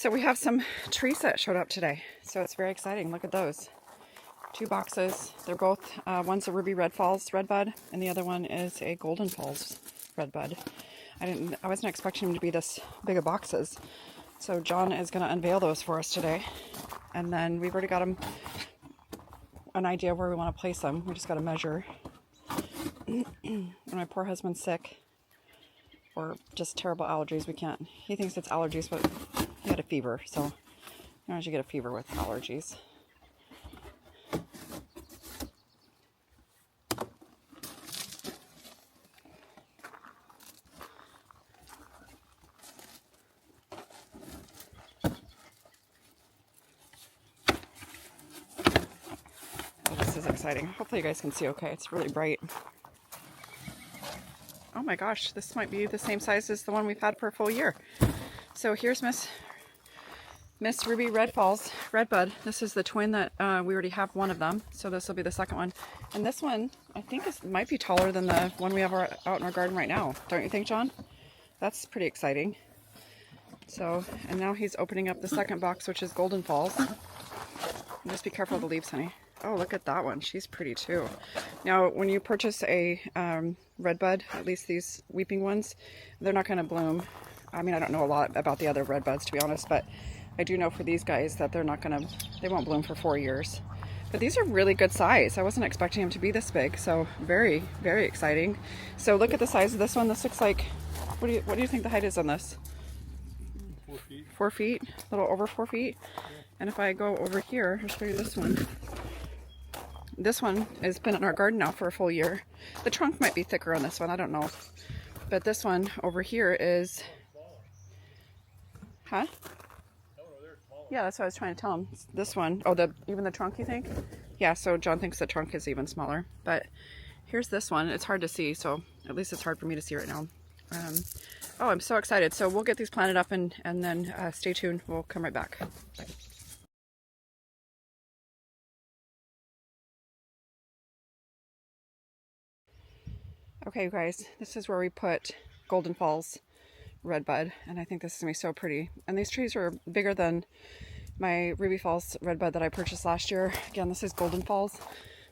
So we have some trees that showed up today. So it's very exciting. Look at those. 2 boxes. They're both, one's a Ruby Red Falls Redbud, and the other one is a Golden Falls Redbud. I wasn't expecting them to be this big of boxes. So John is going to unveil those for us today. And then we've already got them an idea of where we want to place them. We just got to measure. And my poor husband's sick. Or just terrible allergies. We can't. He thinks it's allergies, but he had a fever. So you know, you get a fever with allergies. Oh, this is exciting. Hopefully you guys can see okay. It's really bright. Oh my gosh, this might be the same size as the one we've had for a full year. So here's Miss Ruby Red Falls Redbud. This is the twin that we already have one of them. So this will be the second one. And this one, I think might be taller than the one we have out in our garden right now. Don't you think, John? That's pretty exciting. So, and now he's opening up the second box, which is Golden Falls. Just be careful of the leaves, honey. Oh, look at that one. She's pretty too. Now, when you purchase a redbud, at least these weeping ones, they're not going to bloom. I mean, I don't know a lot about the other redbuds, to be honest, but I do know for these guys that they won't bloom for 4 years. But these are really good size. I wasn't expecting them to be this big, so very, very exciting. So look at the size of this one. This looks like, what do you think the height is on this? 4 feet. 4 feet, a little over 4 feet. And if I go over here, I'll show you this one. This one has been in our garden now for a full year. The trunk might be thicker on this one, I don't know. But this one over here is... Huh? Yeah, that's what I was trying to tell him. This one, oh, even the trunk, you think? Yeah, so John thinks the trunk is even smaller. But here's this one. It's hard to see, so at least it's hard for me to see right now. Oh, I'm so excited. So we'll get these planted up and then stay tuned. We'll come right back. Bye. Okay, you guys, this is where we put Golden Falls Redbud, and I think this is going to be so pretty. And these trees are bigger than my Ruby Falls Redbud that I purchased last year. Again, this is Golden Falls,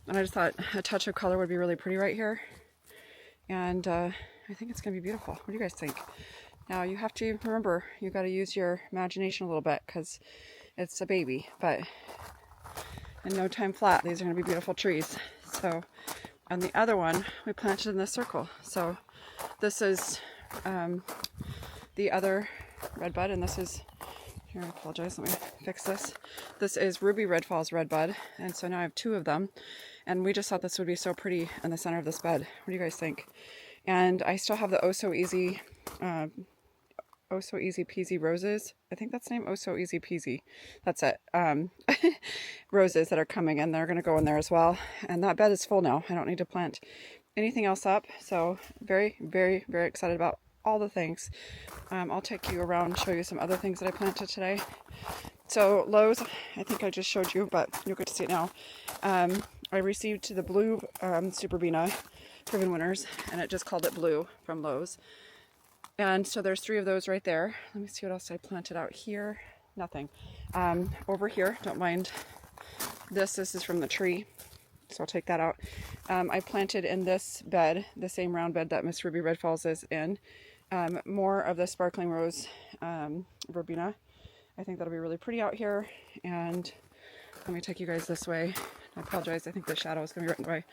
and I just thought a touch of color would be really pretty right here. And I think it's going to be beautiful. What do you guys think? Now, you have to remember, you got to use your imagination a little bit because it's a baby, but in no time flat, these are going to be beautiful trees. So, and the other one we planted in this circle. So this is the other redbud, and this is, here, I apologize, let me fix this. This is Ruby Red Falls Redbud, and so now I have 2 of them, and we just thought this would be so pretty in the center of this bed. What do you guys think? And I still have the Oh So Easy Peasy roses. I think that's the name, Oh So Easy Peasy. That's it. Roses that are coming, and they're going to go in there as well. And that bed is full now. I don't need to plant anything else up. So very, very, very excited about all the things. I'll take you around and show you some other things that I planted today. So Lowe's, I think I just showed you, but you'll get to see it now. I received the Blue Suberbena Proven Winners, and it just called it Blue from Lowe's. And so there's 3 of those right there. Let me see what else I planted out here. Nothing. Over here, don't mind this. This is from the tree, so I'll take that out. I planted in this bed, the same round bed that Miss Ruby Red Falls is in, more of the Sparkling Rose verbena. I think that'll be really pretty out here. And let me take you guys this way. I apologize, I think the shadow is going to be right in the way.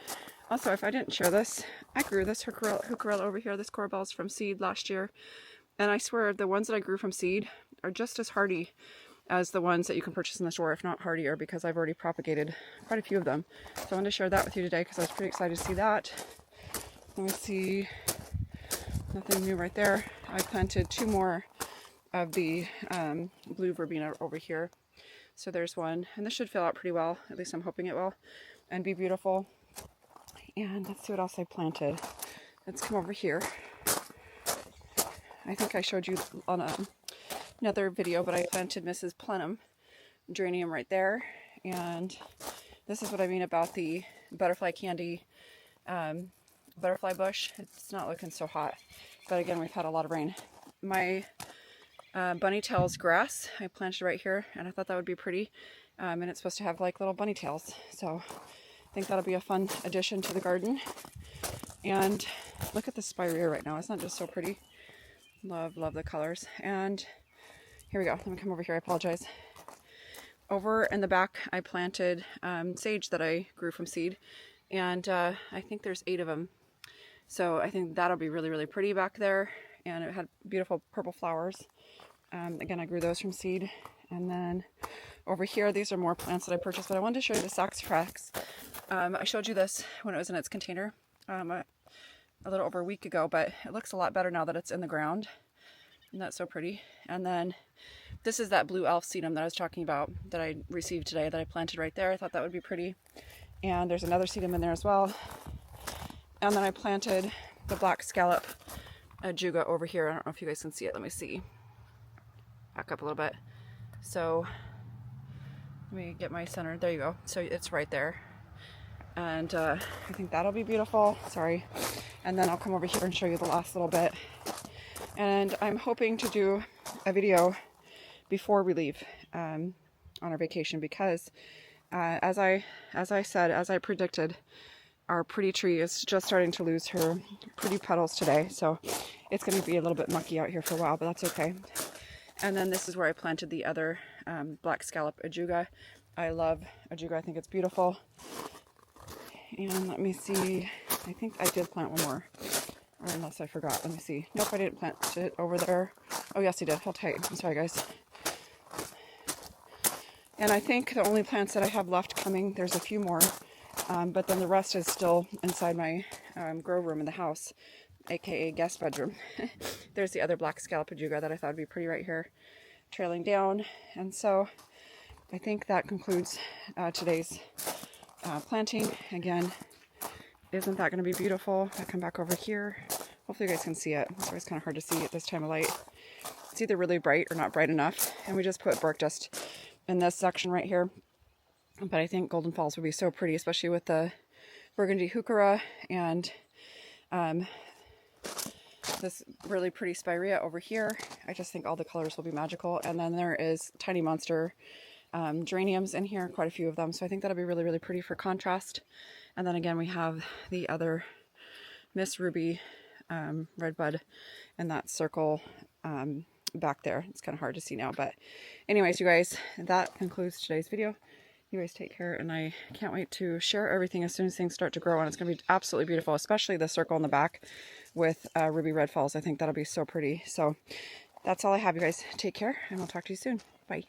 Also, if I didn't share this, I grew this heucherella over here, this corbels from seed last year. And I swear, the ones that I grew from seed are just as hardy as the ones that you can purchase in the store, if not hardier, because I've already propagated quite a few of them. So I wanted to share that with you today because I was pretty excited to see that. Let me see, nothing new right there. I planted 2 more of the blue verbena over here. So there's one, and this should fill out pretty well, at least I'm hoping it will, and be beautiful. And let's see what else I planted. Let's come over here. I think I showed you on another video, but I planted Mrs. Plenum geranium right there. And this is what I mean about the butterfly candy butterfly bush. It's not looking so hot, but again, we've had a lot of rain. My bunny tails grass. I planted right here, and I thought that would be pretty. And it's supposed to have like little bunny tails. So I think that'll be a fun addition to the garden. And look at the spirea right now. Isn't that just so pretty? Love, love the colors. And here we go. Let me come over here. I apologize. Over in the back, I planted sage that I grew from seed. And I think there's 8 of them. So I think that'll be really, really pretty back there. And it had beautiful purple flowers. Again, I grew those from seed. And then over here, these are more plants that I purchased. But I wanted to show you the saxifrax. I showed you this when it was in its container a little over a week ago. But it looks a lot better now that it's in the ground. Isn't that so pretty? And then this is that blue elf sedum that I was talking about that I received today that I planted right there. I thought that would be pretty. And there's another sedum in there as well. And then I planted the black scallop ajuga over here. I don't know if you guys can see it. Let me see. Back up a little bit. So let me get my center. There you go. So it's right there. And I think that'll be beautiful. Sorry. And then I'll come over here and show you the last little bit. And I'm hoping to do a video before we leave on our vacation because as I said, as I predicted, our pretty tree is just starting to lose her pretty petals today. So it's going to be a little bit mucky out here for a while, but that's okay. And then this is where I planted the other black scallop ajuga. I love ajuga. I think it's beautiful. And let me see. I think I did plant one more. Or unless I forgot. Let me see. Nope, I didn't plant it over there. Oh, yes, I did. Hold tight. I'm sorry, guys. And I think the only plants that I have left coming, there's a few more. But then the rest is still inside my grow room in the house, aka guest bedroom. There's the other black scallop ajuga that I thought would be pretty right here, trailing down. And so I think that concludes today's planting. Again, isn't that going to be beautiful? I come back over here. Hopefully you guys can see it. It's always kind of hard to see at this time of light. It's either really bright or not bright enough. And we just put bark dust in this section right here. But I think Golden Falls would be so pretty, especially with the burgundy heuchera and this really pretty spirea over here. I just think all the colors will be magical. And then there is tiny monster geraniums in here, quite a few of them. So I think that'll be really, really pretty for contrast. And then again, we have the other Miss Ruby Redbud in that circle back there. It's kind of hard to see now. But anyways, you guys, that concludes today's video. You guys take care, and I can't wait to share everything as soon as things start to grow, and it's going to be absolutely beautiful, especially the circle in the back with Ruby Red Falls. I think that'll be so pretty. So that's all I have, you guys. Take care, and we'll talk to you soon. Bye.